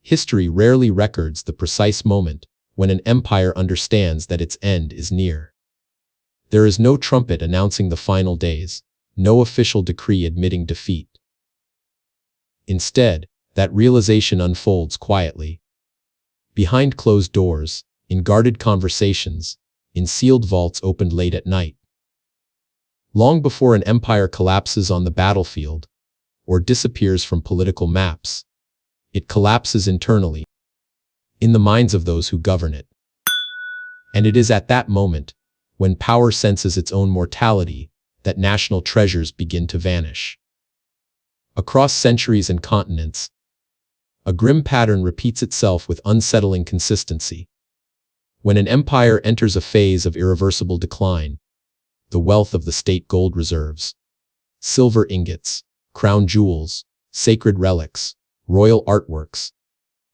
history rarely records the precise moment when an empire understands that its end is near. There is no trumpet announcing the final days, no official decree admitting defeat. Instead, that realization unfolds quietly. Behind closed doors, in guarded conversations, in sealed vaults opened late at night. Long before an empire collapses on the battlefield, or disappears from political maps, it collapses internally, in the minds of those who govern it. And it is at that moment, when power senses its own mortality, that national treasures begin to vanish. Across centuries and continents, a grim pattern repeats itself with unsettling consistency. When an empire enters a phase of irreversible decline, the wealth of the state gold reserves, silver ingots, crown jewels, sacred relics, royal artworks,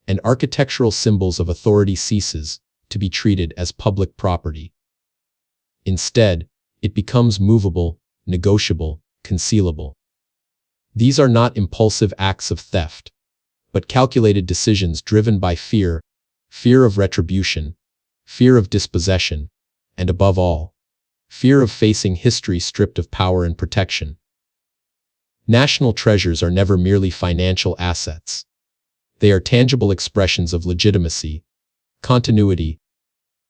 and architectural symbols of authority ceases to be treated as public property. Instead, it becomes movable, negotiable, concealable. These are not impulsive acts of theft, but calculated decisions driven by fear, fear of retribution, fear of dispossession, and above all, fear of facing history stripped of power and protection. National treasures are never merely financial assets. They are tangible expressions of legitimacy, continuity,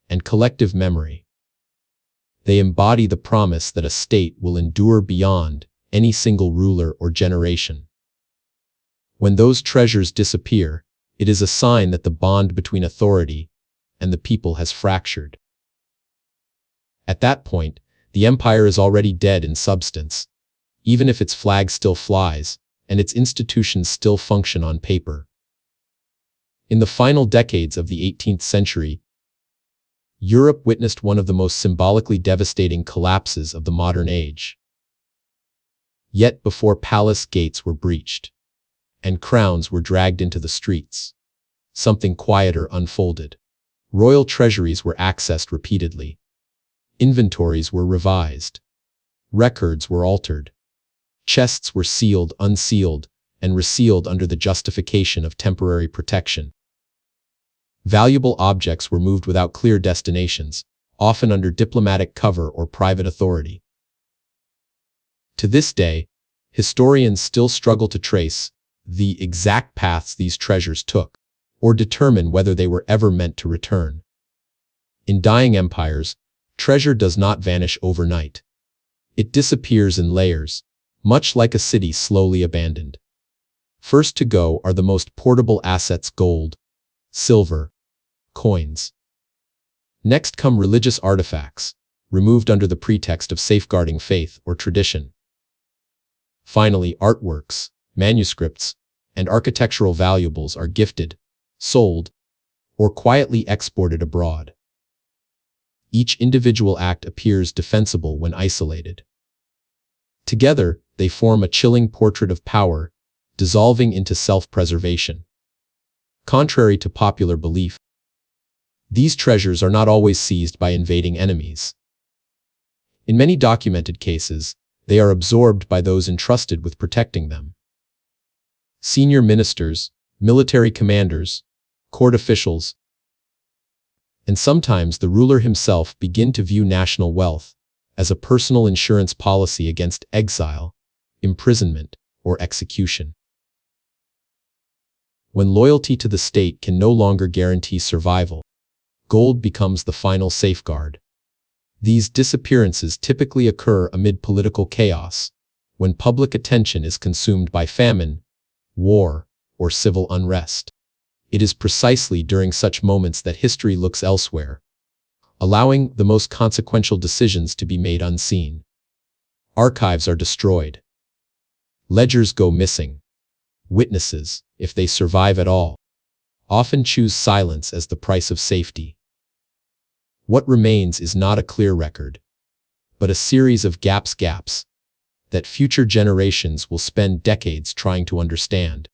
and collective memory. They embody the promise that a state will endure beyond any single ruler or generation. When those treasures disappear, it is a sign that the bond between authority and the people has fractured. At that point, the empire is already dead in substance, even if its flag still flies and its institutions still function on paper. In the final decades of the 18th century, Europe witnessed one of the most symbolically devastating collapses of the modern age. Yet before palace gates were breached and crowns were dragged into the streets, something quieter unfolded. Royal treasuries were accessed repeatedly. Inventories were revised. Records were altered. Chests were sealed, unsealed, and resealed under the justification of temporary protection. Valuable objects were moved without clear destinations, often under diplomatic cover or private authority. To this day, historians still struggle to trace the exact paths these treasures took, or determine whether they were ever meant to return. In dying empires, treasure does not vanish overnight. It disappears in layers, much like a city slowly abandoned. First to go are the most portable assets: gold, silver, coins. Next come religious artifacts, removed under the pretext of safeguarding faith or tradition. Finally, artworks, manuscripts, and architectural valuables are gifted, sold, or quietly exported abroad. Each individual act appears defensible when isolated. Together, they form a chilling portrait of power, dissolving into self-preservation. Contrary to popular belief, these treasures are not always seized by invading enemies. In many documented cases, they are absorbed by those entrusted with protecting them. Senior ministers, military commanders, court officials, and sometimes the ruler himself begin to view national wealth as a personal insurance policy against exile, imprisonment, or execution. When loyalty to the state can no longer guarantee survival, gold becomes the final safeguard. These disappearances typically occur amid political chaos, when public attention is consumed by famine, war, or civil unrest. It is precisely during such moments that history looks elsewhere, allowing the most consequential decisions to be made unseen. Archives are destroyed. Ledgers go missing. Witnesses, if they survive at all, often choose silence as the price of safety. What remains is not a clear record, but a series of gaps that future generations will spend decades trying to understand.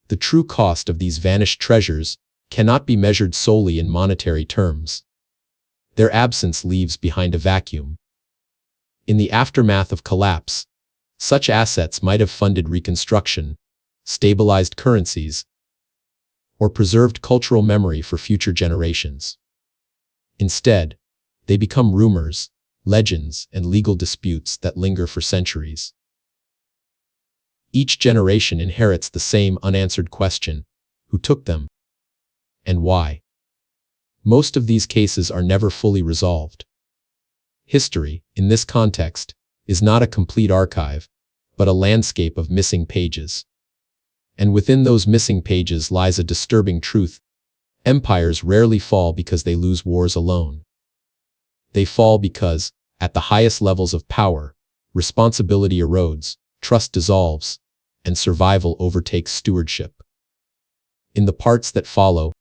The true cost of these vanished treasures cannot be measured solely in monetary terms. Their absence leaves behind a vacuum. In the aftermath of collapse, such assets might have funded reconstruction, stabilized currencies, or preserved cultural memory for future generations. Instead, they become rumors, legends, and legal disputes that linger for centuries. Each generation inherits the same unanswered question: who took them, and why? Most of these cases are never fully resolved. History, in this context, is not a complete archive, but a landscape of missing pages. And within those missing pages lies a disturbing truth: empires rarely fall because they lose wars alone. They fall because, at the highest levels of power, responsibility erodes, trust dissolves, and survival overtakes stewardship. In the parts that follow,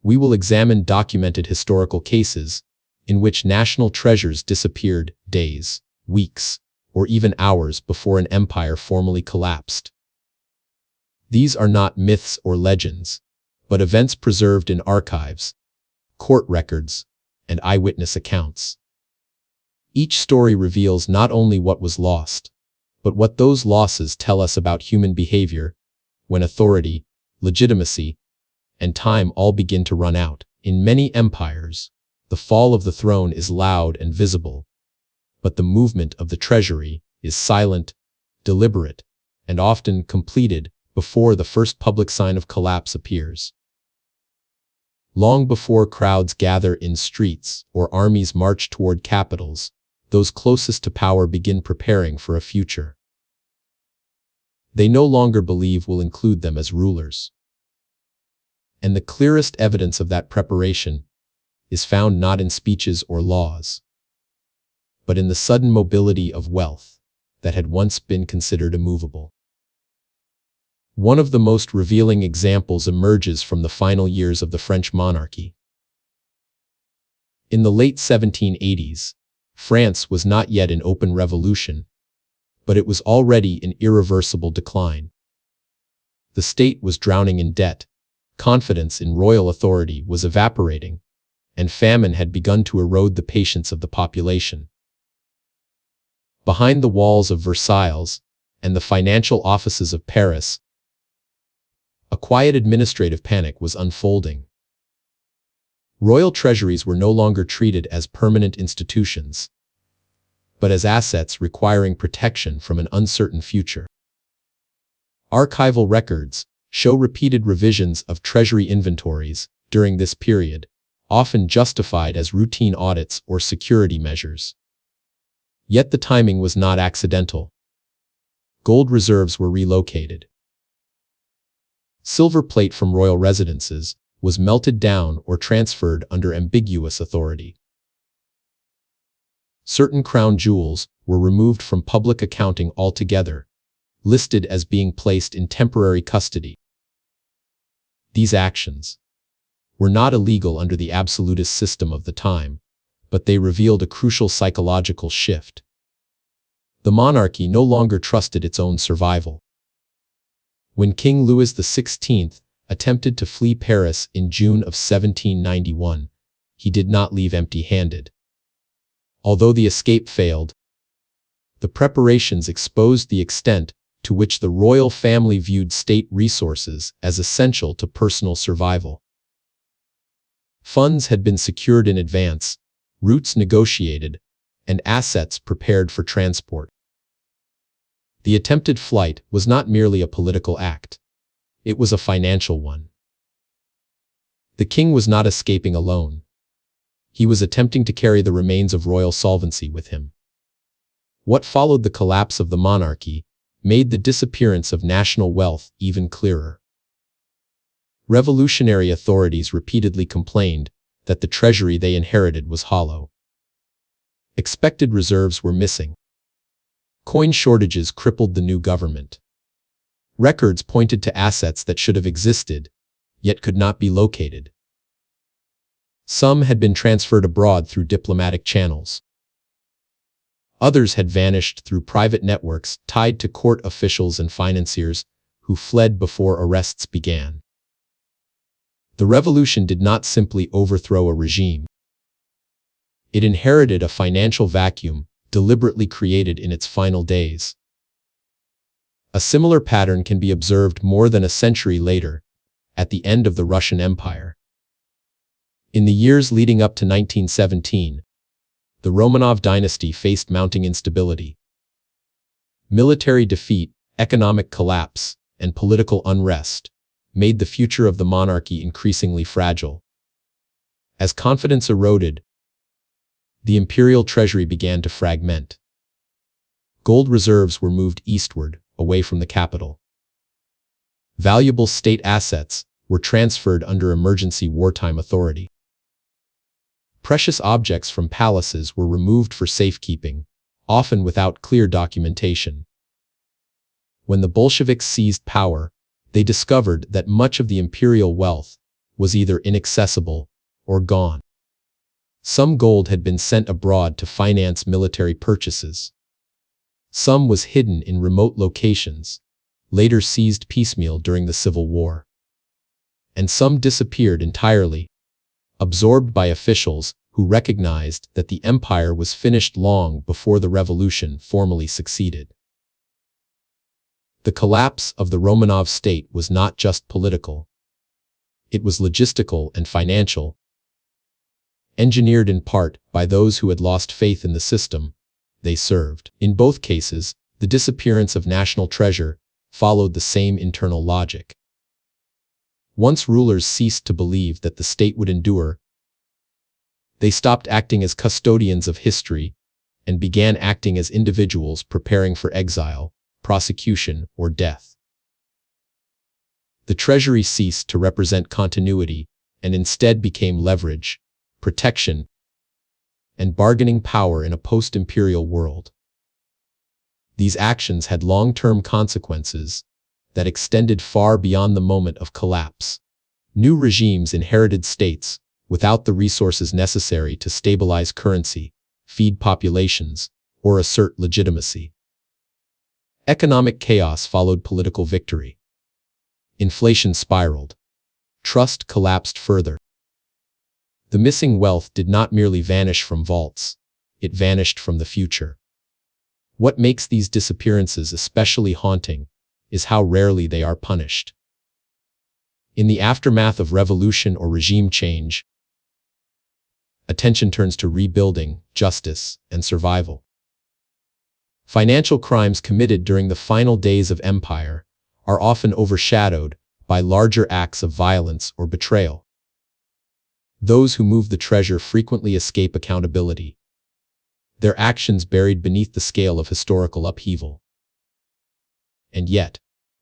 we will examine documented historical cases in which national treasures disappeared days, weeks, or even hours before an empire formally collapsed. These are not myths or legends, but events preserved in archives, court records, and eyewitness accounts. Each story reveals not only what was lost, but what those losses tell us about human behavior when authority, legitimacy, and time all begin to run out. In many empires, the fall of the throne is loud and visible, but the movement of the treasury is silent, deliberate, and often completed before the first public sign of collapse appears. Long before crowds gather in streets or armies march toward capitals, those closest to power begin preparing for a future they no longer believe will include them as rulers. And the clearest evidence of that preparation is found not in speeches or laws, but in the sudden mobility of wealth that had once been considered immovable. One of the most revealing examples emerges from the final years of the French monarchy. In the late 1780s, France was not yet in open revolution, but it was already in irreversible decline. The state was drowning in debt, confidence in royal authority was evaporating, and famine had begun to erode the patience of the population. Behind the walls of Versailles and the financial offices of Paris, a quiet administrative panic was unfolding. Royal treasuries were no longer treated as permanent institutions, but as assets requiring protection from an uncertain future. Archival records show repeated revisions of treasury inventories during this period, often justified as routine audits or security measures. Yet the timing was not accidental. Gold reserves were relocated. Silver plate from royal residences was melted down or transferred under ambiguous authority. Certain crown jewels were removed from public accounting altogether, listed as being placed in temporary custody. These actions were not illegal under the absolutist system of the time, but they revealed a crucial psychological shift. The monarchy no longer trusted its own survival. When King Louis XVI attempted to flee Paris in June of 1791, he did not leave empty-handed. Although the escape failed, the preparations exposed the extent to which the royal family viewed state resources as essential to personal survival. Funds had been secured in advance, routes negotiated, and assets prepared for transport. The attempted flight was not merely a political act. It was a financial one. The king was not escaping alone. He was attempting to carry the remains of royal solvency with him. What followed the collapse of the monarchy made the disappearance of national wealth even clearer. Revolutionary authorities repeatedly complained that the treasury they inherited was hollow. Expected reserves were missing. Coin shortages crippled the new government. Records pointed to assets that should have existed, yet could not be located. Some had been transferred abroad through diplomatic channels. Others had vanished through private networks tied to court officials and financiers who fled before arrests began. The revolution did not simply overthrow a regime. It inherited a financial vacuum deliberately created in its final days. A similar pattern can be observed more than a century later, at the end of the Russian Empire. In the years leading up to 1917, the Romanov dynasty faced mounting instability. Military defeat, economic collapse, and political unrest made the future of the monarchy increasingly fragile. As confidence eroded, the imperial treasury began to fragment. Gold reserves were moved eastward, away from the capital. Valuable state assets were transferred under emergency wartime authority. Precious objects from palaces were removed for safekeeping, often without clear documentation. When the Bolsheviks seized power, they discovered that much of the imperial wealth was either inaccessible or gone. Some gold had been sent abroad to finance military purchases. Some was hidden in remote locations, later seized piecemeal during the Civil War. And some disappeared entirely, absorbed by officials who recognized that the empire was finished long before the revolution formally succeeded. The collapse of the Romanov state was not just political. It was logistical and financial, engineered in part by those who had lost faith in the system they served. In both cases, the disappearance of national treasure followed the same internal logic. Once rulers ceased to believe that the state would endure, they stopped acting as custodians of history and began acting as individuals preparing for exile, prosecution, or death. The treasury ceased to represent continuity and instead became leverage, protection, and bargaining power in a post-imperial world. These actions had long-term consequences that extended far beyond the moment of collapse. New regimes inherited states without the resources necessary to stabilize currency, feed populations, or assert legitimacy. Economic chaos followed political victory. Inflation spiraled. Trust collapsed further. The missing wealth did not merely vanish from vaults, it vanished from the future. What makes these disappearances especially haunting is how rarely they are punished. In the aftermath of revolution or regime change, attention turns to rebuilding, justice, and survival. Financial crimes committed during the final days of empire are often overshadowed by larger acts of violence or betrayal. Those who move the treasure frequently escape accountability, their actions buried beneath the scale of historical upheaval. And yet,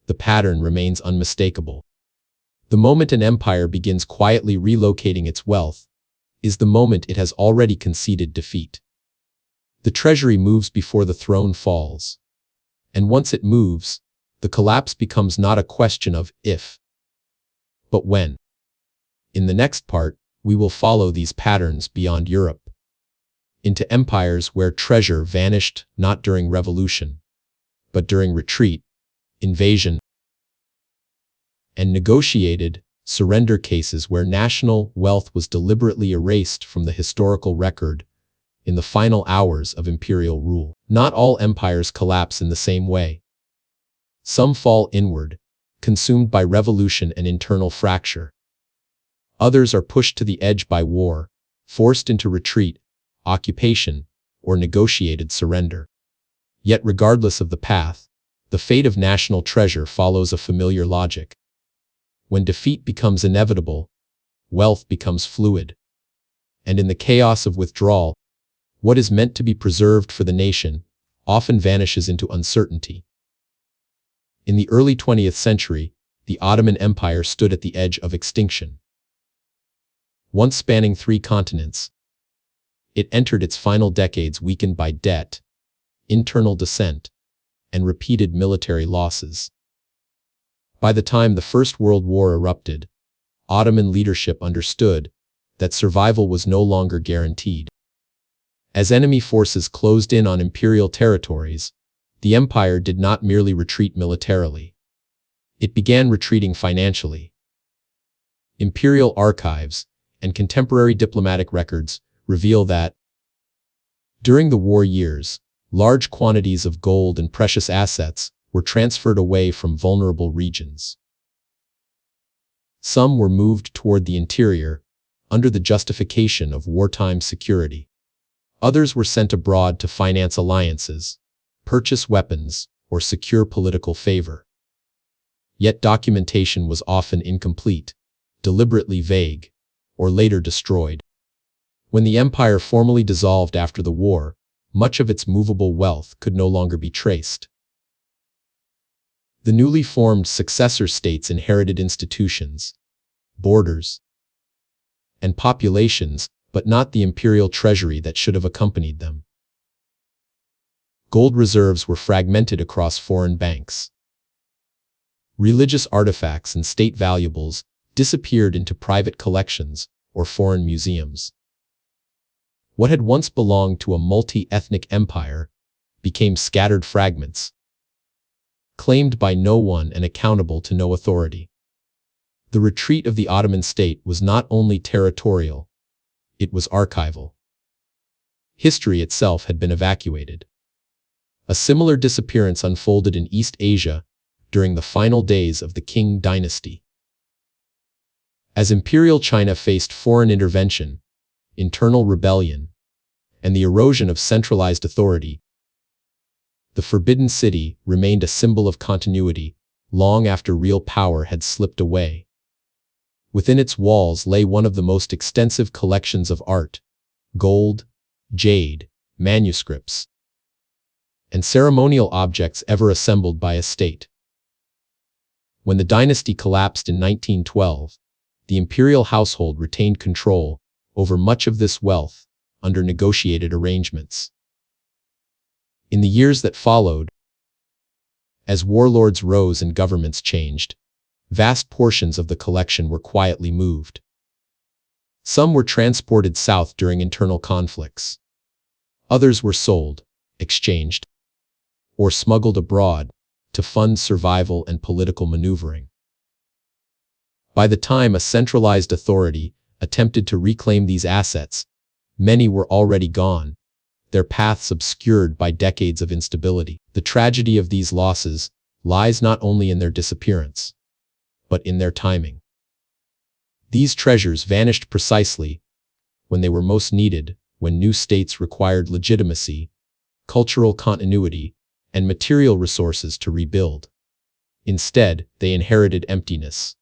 the pattern remains unmistakable. The moment an empire begins quietly relocating its wealth is the moment it has already conceded defeat. The treasury moves before the throne falls. And once it moves, the collapse becomes not a question of if, but when. In the next part, we will follow these patterns beyond Europe, into empires where treasure vanished not during revolution, but during retreat, invasion, and negotiated surrender cases where national wealth was deliberately erased from the historical record in the final hours of imperial rule. Not all empires collapse in the same way. Some fall inward, consumed by revolution and internal fracture. Others are pushed to the edge by war, forced into retreat, occupation, or negotiated surrender. Yet regardless of the path, the fate of national treasure follows a familiar logic. When defeat becomes inevitable, wealth becomes fluid. And in the chaos of withdrawal, what is meant to be preserved for the nation often vanishes into uncertainty. In the early 20th century, the Ottoman Empire stood at the edge of extinction. Once spanning 3 continents, it entered its final decades weakened by debt, internal dissent, and repeated military losses. By the time the First World War erupted, Ottoman leadership understood that survival was no longer guaranteed. As enemy forces closed in on imperial territories, the empire did not merely retreat militarily. It began retreating financially. Imperial archives and contemporary diplomatic records reveal that, during the war years, large quantities of gold and precious assets were transferred away from vulnerable regions. Some were moved toward the interior, under the justification of wartime security. Others were sent abroad to finance alliances, purchase weapons, or secure political favor. Yet documentation was often incomplete, deliberately vague, or later destroyed. When the empire formally dissolved after the war, much of its movable wealth could no longer be traced. The newly formed successor states inherited institutions, borders, and populations, but not the imperial treasury that should have accompanied them. Gold reserves were fragmented across foreign banks. Religious artifacts and state valuables disappeared into private collections or foreign museums. What had once belonged to a multi-ethnic empire became scattered fragments, claimed by no one and accountable to no authority. The retreat of the Ottoman state was not only territorial, it was archival. History itself had been evacuated. A similar disappearance unfolded in East Asia during the final days of the Qing dynasty. As Imperial China faced foreign intervention, internal rebellion, and the erosion of centralized authority, the Forbidden City remained a symbol of continuity long after real power had slipped away. Within its walls lay one of the most extensive collections of art, gold, jade, manuscripts, and ceremonial objects ever assembled by a state. When the dynasty collapsed in 1912, the imperial household retained control over much of this wealth under negotiated arrangements. In the years that followed, as warlords rose and governments changed, vast portions of the collection were quietly moved. Some were transported south during internal conflicts. Others were sold, exchanged, or smuggled abroad to fund survival and political maneuvering. By the time a centralized authority attempted to reclaim these assets, many were already gone, their paths obscured by decades of instability. The tragedy of these losses lies not only in their disappearance, but in their timing. These treasures vanished precisely when they were most needed, when new states required legitimacy, cultural continuity, and material resources to rebuild. Instead, they inherited emptiness.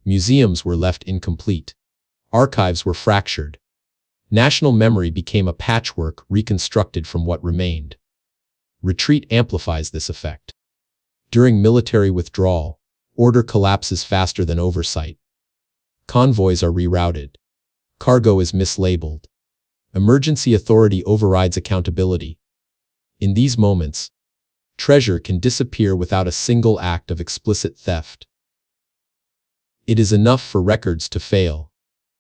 Museums were left incomplete. Archives were fractured. National memory became a patchwork reconstructed from what remained. Retreat amplifies this effect. During military withdrawal, order collapses faster than oversight. Convoys are rerouted. Cargo is mislabeled. Emergency authority overrides accountability. In these moments, treasure can disappear without a single act of explicit theft. It is enough for records to fail,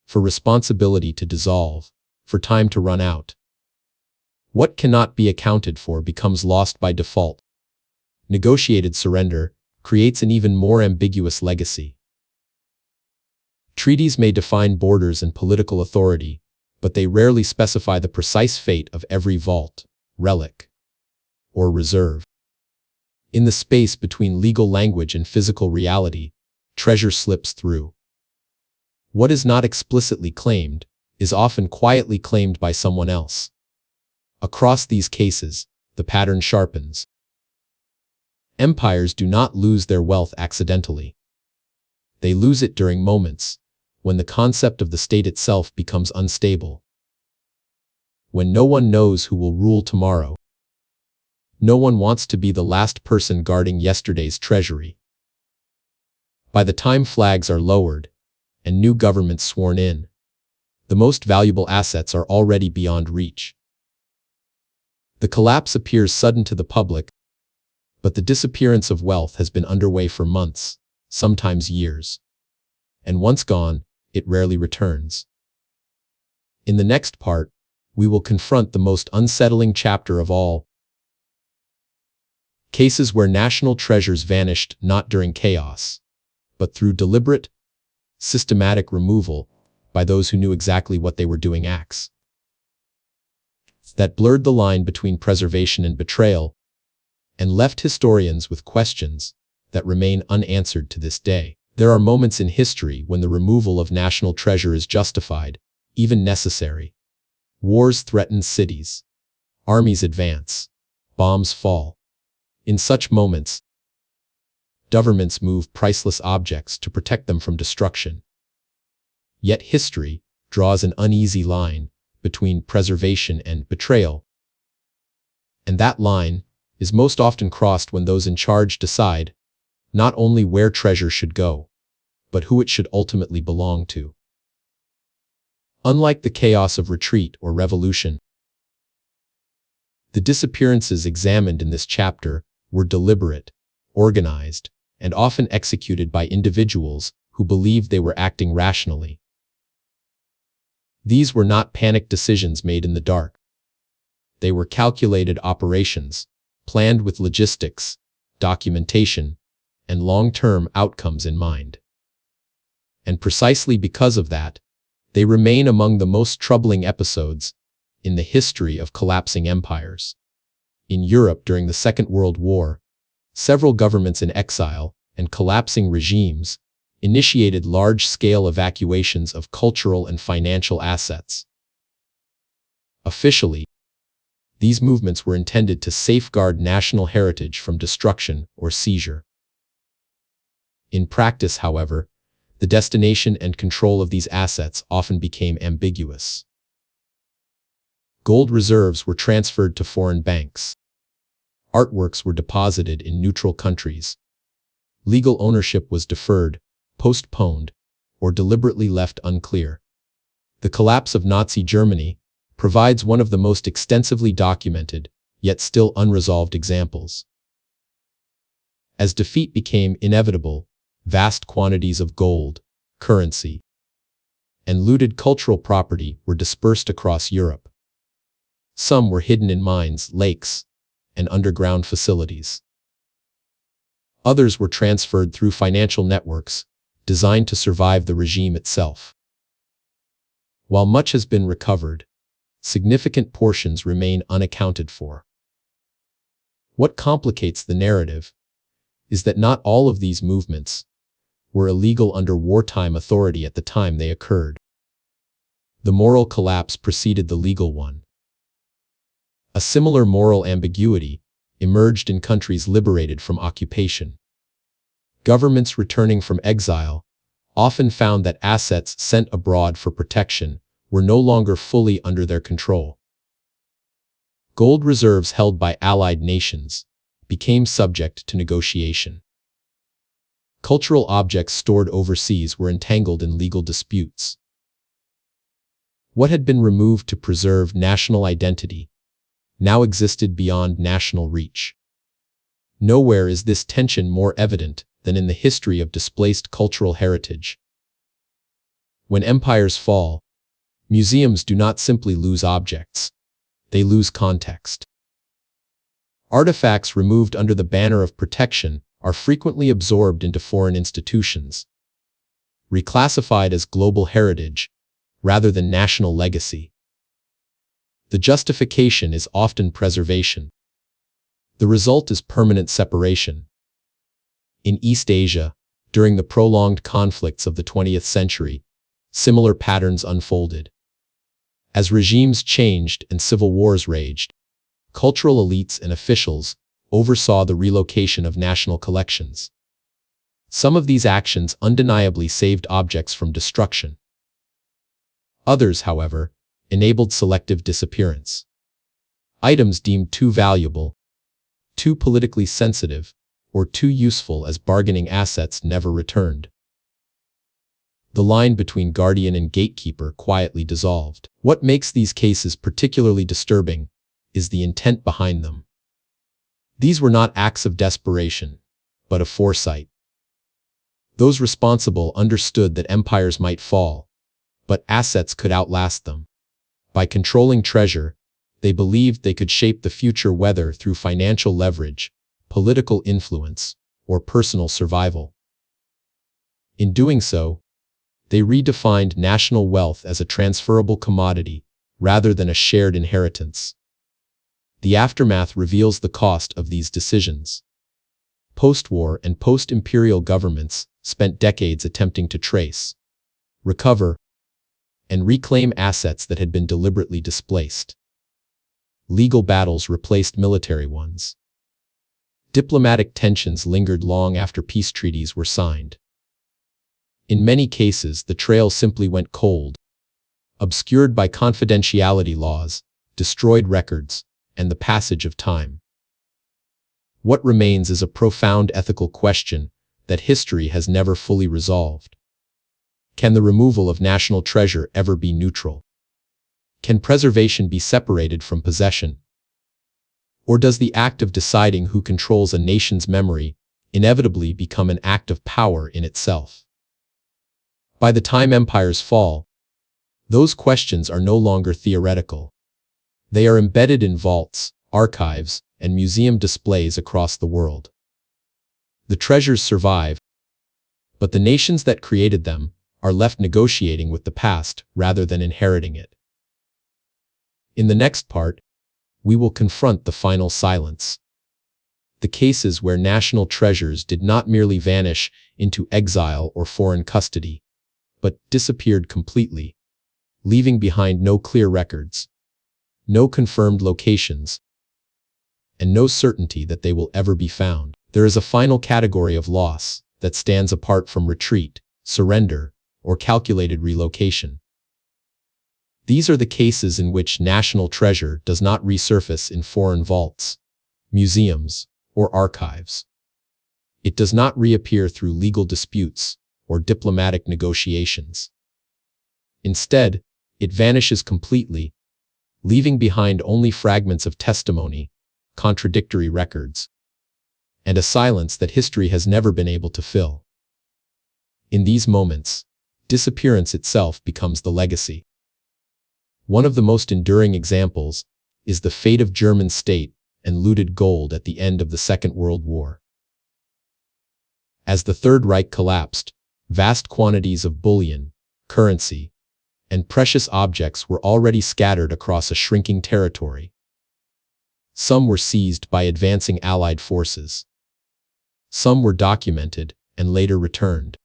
for responsibility to dissolve, for time to run out. What cannot be accounted for becomes lost by default. Negotiated surrender creates an even more ambiguous legacy. Treaties may define borders and political authority, but they rarely specify the precise fate of every vault, relic, or reserve. In the space between legal language and physical reality, treasure slips through. What is not explicitly claimed is often quietly claimed by someone else. Across these cases, the pattern sharpens. Empires do not lose their wealth accidentally. They lose it during moments when the concept of the state itself becomes unstable. When no one knows who will rule tomorrow. No one wants to be the last person guarding yesterday's treasury. By the time flags are lowered and new governments sworn in, the most valuable assets are already beyond reach. The collapse appears sudden to the public, but the disappearance of wealth has been underway for months, sometimes years. And once gone, it rarely returns. In the next part, we will confront the most unsettling chapter of all. Cases where national treasures vanished not during chaos, but through deliberate, systematic removal by those who knew exactly what they were doing. Acts that blurred the line between preservation and betrayal, and left historians with questions that remain unanswered to this day. There are moments in history when the removal of national treasure is justified, even necessary. Wars threaten cities. Armies advance. Bombs fall. In such moments, governments move priceless objects to protect them from destruction. Yet history draws an uneasy line between preservation and betrayal. And that line is most often crossed when those in charge decide not only where treasure should go, but who it should ultimately belong to. Unlike the chaos of retreat or revolution, the disappearances examined in this chapter were deliberate, organized, and often executed by individuals who believed they were acting rationally. These were not panicked decisions made in the dark. They were calculated operations, planned with logistics, documentation, and long-term outcomes in mind. And precisely because of that, they remain among the most troubling episodes in the history of collapsing empires. In Europe during the Second World War, several governments in exile and collapsing regimes initiated large-scale evacuations of cultural and financial assets. Officially, these movements were intended to safeguard national heritage from destruction or seizure. In practice, however, the destination and control of these assets often became ambiguous. Gold reserves were transferred to foreign banks. Artworks were deposited in neutral countries. Legal ownership was deferred, postponed, or deliberately left unclear. The collapse of Nazi Germany provides one of the most extensively documented, yet still unresolved examples. As defeat became inevitable, vast quantities of gold, currency, and looted cultural property were dispersed across Europe. Some were hidden in mines, lakes, and underground facilities. Others were transferred through financial networks designed to survive the regime itself. While much has been recovered, significant portions remain unaccounted for. What complicates the narrative is that not all of these movements were illegal under wartime authority at the time they occurred. The moral collapse preceded the legal one. A similar moral ambiguity emerged in countries liberated from occupation. Governments returning from exile often found that assets sent abroad for protection were no longer fully under their control. Gold reserves held by allied nations became subject to negotiation. Cultural objects stored overseas were entangled in legal disputes. What had been removed to preserve national identity now existed beyond national reach. Nowhere is this tension more evident than in the history of displaced cultural heritage. When empires fall, museums do not simply lose objects, they lose context. Artifacts removed under the banner of protection are frequently absorbed into foreign institutions, reclassified as global heritage rather than national legacy. The justification is often preservation. The result is permanent separation. In East Asia, during the prolonged conflicts of the 20th century, similar patterns unfolded. As regimes changed and civil wars raged, cultural elites and officials oversaw the relocation of national collections. Some of these actions undeniably saved objects from destruction. Others, however, enabled selective disappearance. Items deemed too valuable, too politically sensitive, or too useful as bargaining assets never returned. The line between guardian and gatekeeper quietly dissolved. What makes these cases particularly disturbing is the intent behind them. These were not acts of desperation, but of foresight. Those responsible understood that empires might fall, but assets could outlast them. By controlling treasure, they believed they could shape the future whether through financial leverage, political influence, or personal survival. In doing so, they redefined national wealth as a transferable commodity rather than a shared inheritance. The aftermath reveals the cost of these decisions. Post-war and post-imperial governments spent decades attempting to trace, recover, and reclaim assets that had been deliberately displaced. Legal battles replaced military ones. Diplomatic tensions lingered long after peace treaties were signed. In many cases, the trail simply went cold, obscured by confidentiality laws, destroyed records, and the passage of time. What remains is a profound ethical question that history has never fully resolved. Can the removal of national treasure ever be neutral? Can preservation be separated from possession? Or does the act of deciding who controls a nation's memory inevitably become an act of power in itself? By the time empires fall, those questions are no longer theoretical. They are embedded in vaults, archives, and museum displays across the world. The treasures survive, but the nations that created them are left negotiating with the past rather than inheriting it. In the next part, we will confront the final silence. The cases where national treasures did not merely vanish into exile or foreign custody, but disappeared completely, leaving behind no clear records, no confirmed locations, and no certainty that they will ever be found. There is a final category of loss that stands apart from retreat, surrender, or calculated relocation. These are the cases in which national treasure does not resurface in foreign vaults, museums, or archives. It does not reappear through legal disputes or diplomatic negotiations. Instead, it vanishes completely, leaving behind only fragments of testimony, contradictory records, and a silence that history has never been able to fill. In these moments, disappearance itself becomes the legacy. One of the most enduring examples is the fate of German state and looted gold at the end of the Second World War. As the Third Reich collapsed, vast quantities of bullion, currency, and precious objects were already scattered across a shrinking territory. Some were seized by advancing Allied forces. Some were documented and later returned.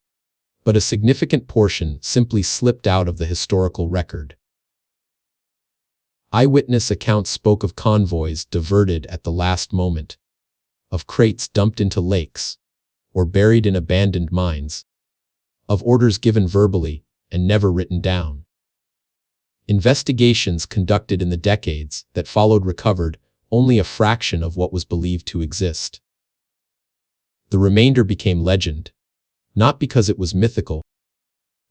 But a significant portion simply slipped out of the historical record. Eyewitness accounts spoke of convoys diverted at the last moment, of crates dumped into lakes, or buried in abandoned mines, of orders given verbally and never written down. Investigations conducted in the decades that followed recovered only a fraction of what was believed to exist. The remainder became legend, not because it was mythical,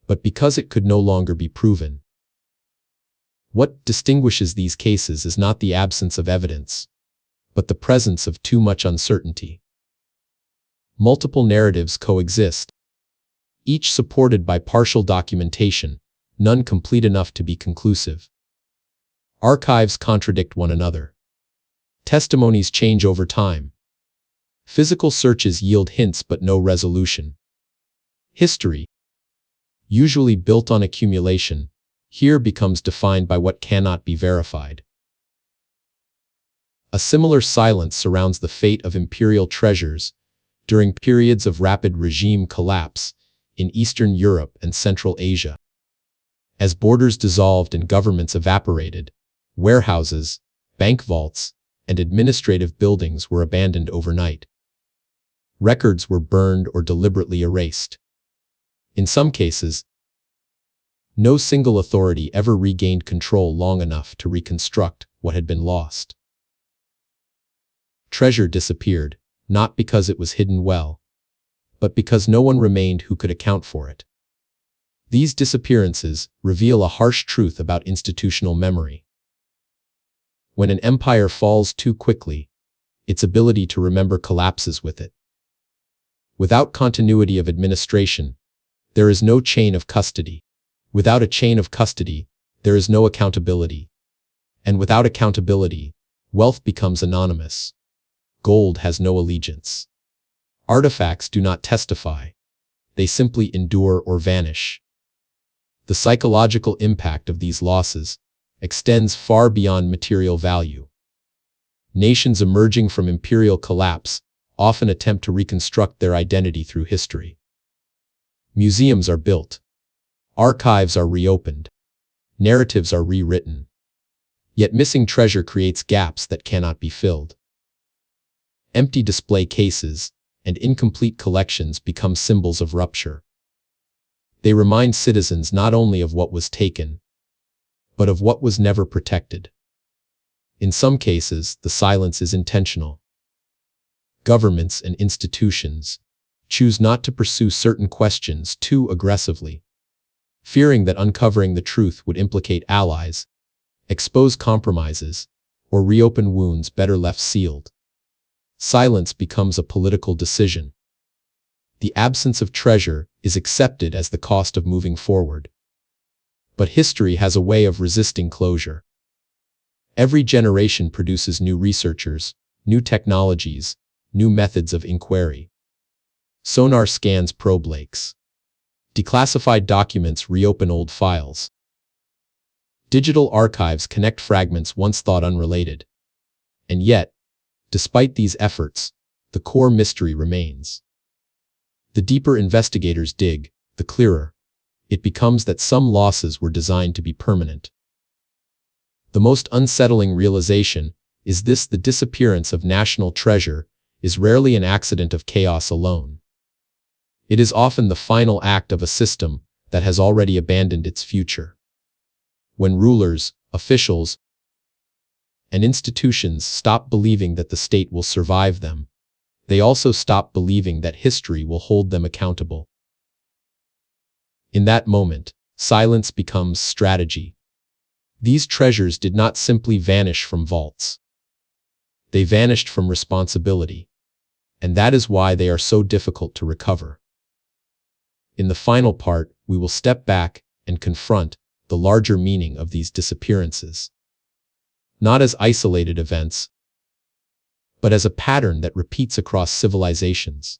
but because it could no longer be proven. What distinguishes these cases is not the absence of evidence, but the presence of too much uncertainty. Multiple narratives coexist, each supported by partial documentation, none complete enough to be conclusive. Archives contradict one another. Testimonies change over time. Physical searches yield hints but no resolution. History, usually built on accumulation, here becomes defined by what cannot be verified. A similar silence surrounds the fate of imperial treasures during periods of rapid regime collapse in Eastern Europe and Central Asia. As borders dissolved and governments evaporated, warehouses, bank vaults, and administrative buildings were abandoned overnight. Records were burned or deliberately erased. In some cases, no single authority ever regained control long enough to reconstruct what had been lost. Treasure disappeared, not because it was hidden well, but because no one remained who could account for it. These disappearances reveal a harsh truth about institutional memory. When an empire falls too quickly, its ability to remember collapses with it. Without continuity of administration, there is no chain of custody. Without a chain of custody, there is no accountability. And without accountability, wealth becomes anonymous. Gold has no allegiance. Artifacts do not testify. They simply endure or vanish. The psychological impact of these losses extends far beyond material value. Nations emerging from imperial collapse often attempt to reconstruct their identity through history. Museums are built. Archives are reopened. Narratives are rewritten. Yet missing treasure creates gaps that cannot be filled. Empty display cases and incomplete collections become symbols of rupture. They remind citizens not only of what was taken, but of what was never protected. In some cases, the silence is intentional. Governments and institutions choose not to pursue certain questions too aggressively, fearing that uncovering the truth would implicate allies, expose compromises, or reopen wounds better left sealed. Silence becomes a political decision. The absence of treasure is accepted as the cost of moving forward. But history has a way of resisting closure. Every generation produces new researchers, new technologies, new methods of inquiry. Sonar scans probe lakes. Declassified documents reopen old files. Digital archives connect fragments once thought unrelated. And yet, despite these efforts, the core mystery remains. The deeper investigators dig, the clearer it becomes that some losses were designed to be permanent. The most unsettling realization is this: the disappearance of national treasure is rarely an accident of chaos alone. It is often the final act of a system that has already abandoned its future. When rulers, officials, and institutions stop believing that the state will survive them, they also stop believing that history will hold them accountable. In that moment, silence becomes strategy. These treasures did not simply vanish from vaults. They vanished from responsibility. And that is why they are so difficult to recover. In the final part, we will step back and confront the larger meaning of these disappearances. Not as isolated events, but as a pattern that repeats across civilizations.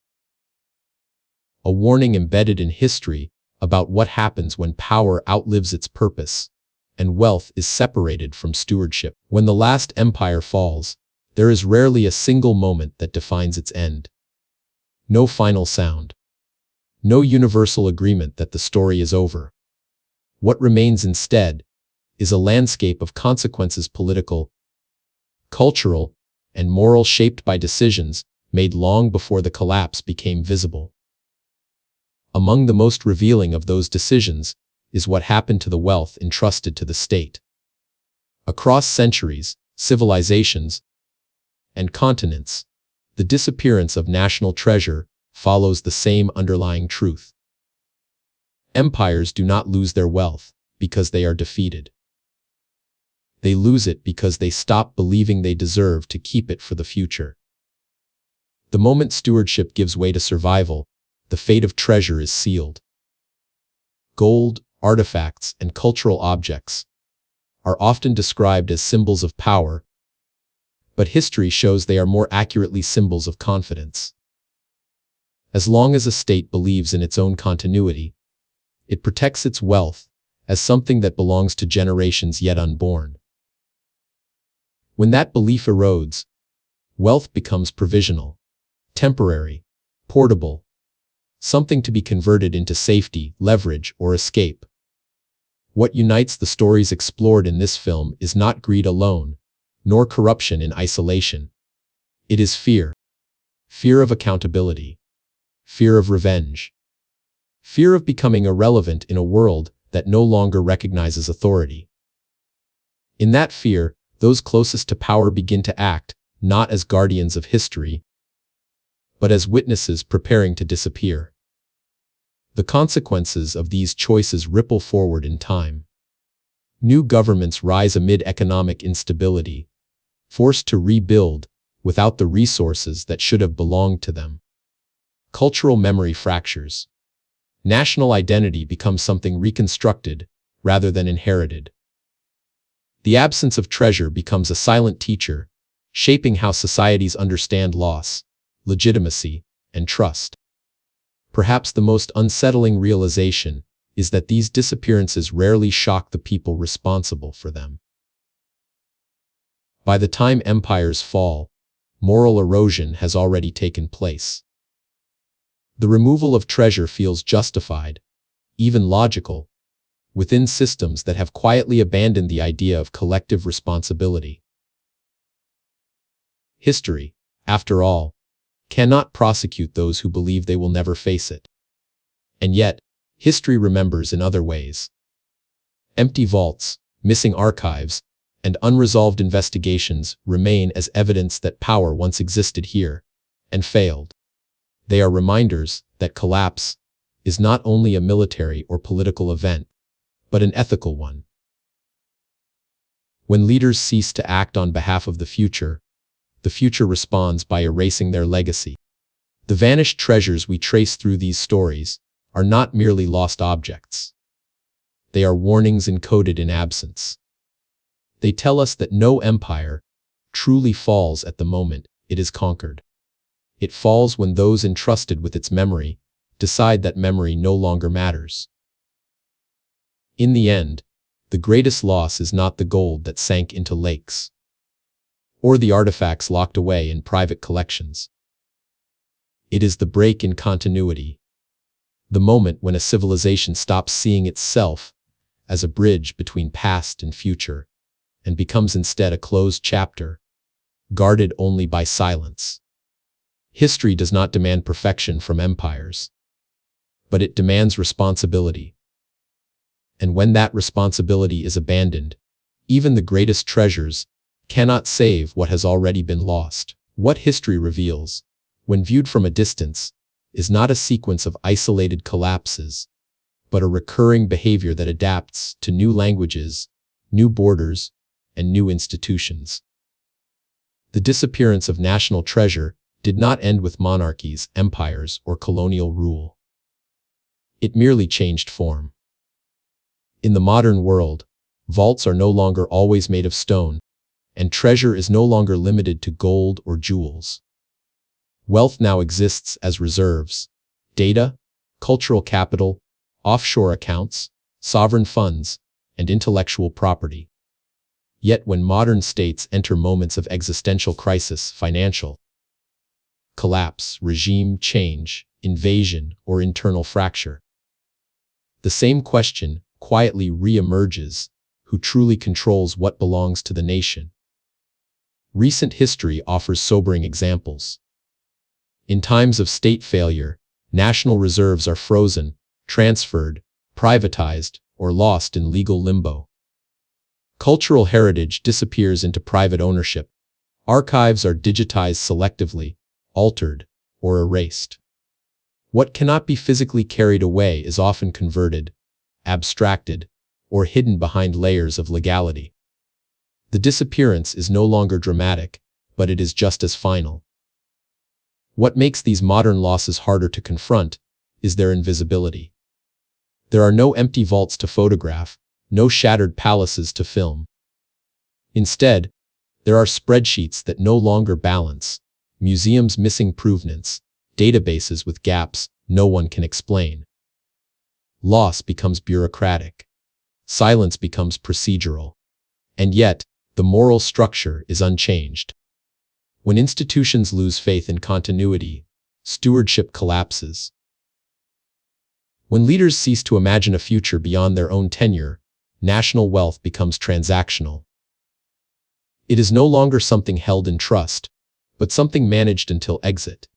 A warning embedded in history about what happens when power outlives its purpose and wealth is separated from stewardship. When the last empire falls, there is rarely a single moment that defines its end. No final sound. No universal agreement that the story is over. What remains instead is a landscape of consequences, political, cultural, and moral, shaped by decisions made long before the collapse became visible. Among the most revealing of those decisions is what happened to the wealth entrusted to the state. Across centuries, civilizations, and continents, the disappearance of national treasure follows the same underlying truth. Empires do not lose their wealth because they are defeated. They lose it because they stop believing they deserve to keep it for the future. The moment stewardship gives way to survival, the fate of treasure is sealed. Gold, artifacts, and cultural objects are often described as symbols of power, but history shows they are more accurately symbols of confidence. As long as a state believes in its own continuity, it protects its wealth as something that belongs to generations yet unborn. When that belief erodes, wealth becomes provisional, temporary, portable, something to be converted into safety, leverage, or escape. What unites the stories explored in this film is not greed alone, nor corruption in isolation. It is fear. Fear of accountability. Fear of revenge. Fear of becoming irrelevant in a world that no longer recognizes authority. In that fear, those closest to power begin to act, not as guardians of history, but as witnesses preparing to disappear. The consequences of these choices ripple forward in time. New governments rise amid economic instability, forced to rebuild without the resources that should have belonged to them. Cultural memory fractures. National identity becomes something reconstructed rather than inherited. The absence of treasure becomes a silent teacher, shaping how societies understand loss, legitimacy, and trust. Perhaps the most unsettling realization is that these disappearances rarely shock the people responsible for them. By the time empires fall, moral erosion has already taken place. The removal of treasure feels justified, even logical, within systems that have quietly abandoned the idea of collective responsibility. History, after all, cannot prosecute those who believe they will never face it. And yet, history remembers in other ways. Empty vaults, missing archives, and unresolved investigations remain as evidence that power once existed here and failed. They are reminders that collapse is not only a military or political event, but an ethical one. When leaders cease to act on behalf of the future responds by erasing their legacy. The vanished treasures we trace through these stories are not merely lost objects. They are warnings encoded in absence. They tell us that no empire truly falls at the moment it is conquered. It falls when those entrusted with its memory decide that memory no longer matters. In the end, the greatest loss is not the gold that sank into lakes, or the artifacts locked away in private collections. It is the break in continuity, the moment when a civilization stops seeing itself as a bridge between past and future, and becomes instead a closed chapter, guarded only by silence. History does not demand perfection from empires, but it demands responsibility. And when that responsibility is abandoned, even the greatest treasures cannot save what has already been lost. What history reveals, when viewed from a distance, is not a sequence of isolated collapses, but a recurring behavior that adapts to new languages, new borders, and new institutions. The disappearance of national treasure did not end with monarchies, empires, or colonial rule. It merely changed form. In the modern world, vaults are no longer always made of stone, and treasure is no longer limited to gold or jewels. Wealth now exists as reserves, data, cultural capital, offshore accounts, sovereign funds, and intellectual property. Yet when modern states enter moments of existential crisis, financial collapse, regime change, invasion, or internal fracture, the same question quietly re-emerges: who truly controls what belongs to the nation? Recent history offers sobering examples. In times of state failure, national reserves are frozen, transferred, privatized, or lost in legal limbo. Cultural heritage disappears into private ownership. Archives are digitized selectively, altered, or erased. What cannot be physically carried away is often converted, abstracted, or hidden behind layers of legality. The disappearance is no longer dramatic, but it is just as final. What makes these modern losses harder to confront is their invisibility. There are no empty vaults to photograph, no shattered palaces to film. Instead, there are spreadsheets that no longer balance, museums missing provenance, databases with gaps no one can explain. Loss becomes bureaucratic. Silence becomes procedural. And yet, the moral structure is unchanged. When institutions lose faith in continuity, stewardship collapses. When leaders cease to imagine a future beyond their own tenure, national wealth becomes transactional. It is no longer something held in trust, but something managed until exit.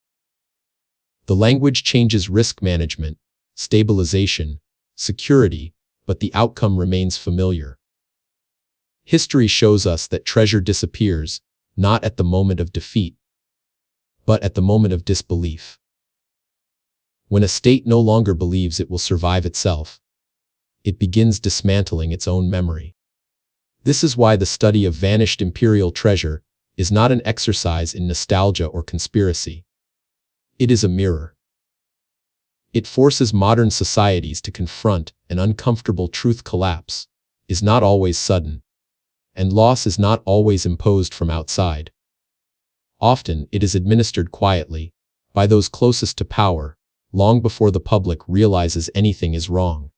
The language changes: risk management, stabilization, security, but the outcome remains familiar. History shows us that treasure disappears, not at the moment of defeat, but at the moment of disbelief. When a state no longer believes it will survive itself, it begins dismantling its own memory. This is why the study of vanished imperial treasure is not an exercise in nostalgia or conspiracy. It is a mirror. It forces modern societies to confront an uncomfortable truth: collapse is not always sudden, and loss is not always imposed from outside. Often it is administered quietly, by those closest to power, long before the public realizes anything is wrong.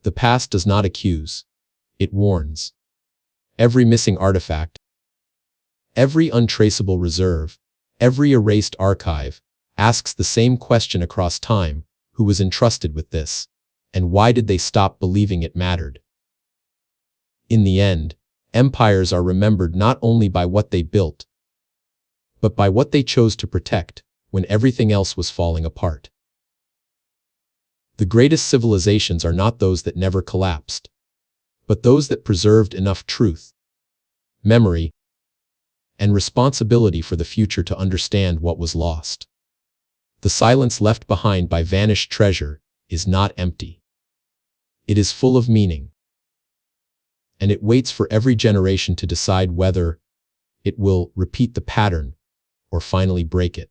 The past does not accuse, it warns. Every missing artifact, every untraceable reserve, every erased archive asks the same question across time: who was entrusted with this? And why did they stop believing it mattered? In the end, empires are remembered not only by what they built, but by what they chose to protect when everything else was falling apart. The greatest civilizations are not those that never collapsed, but those that preserved enough truth, memory, and responsibility for the future to understand what was lost. The silence left behind by vanished treasure is not empty. It is full of meaning, and it waits for every generation to decide whether it will repeat the pattern or finally break it.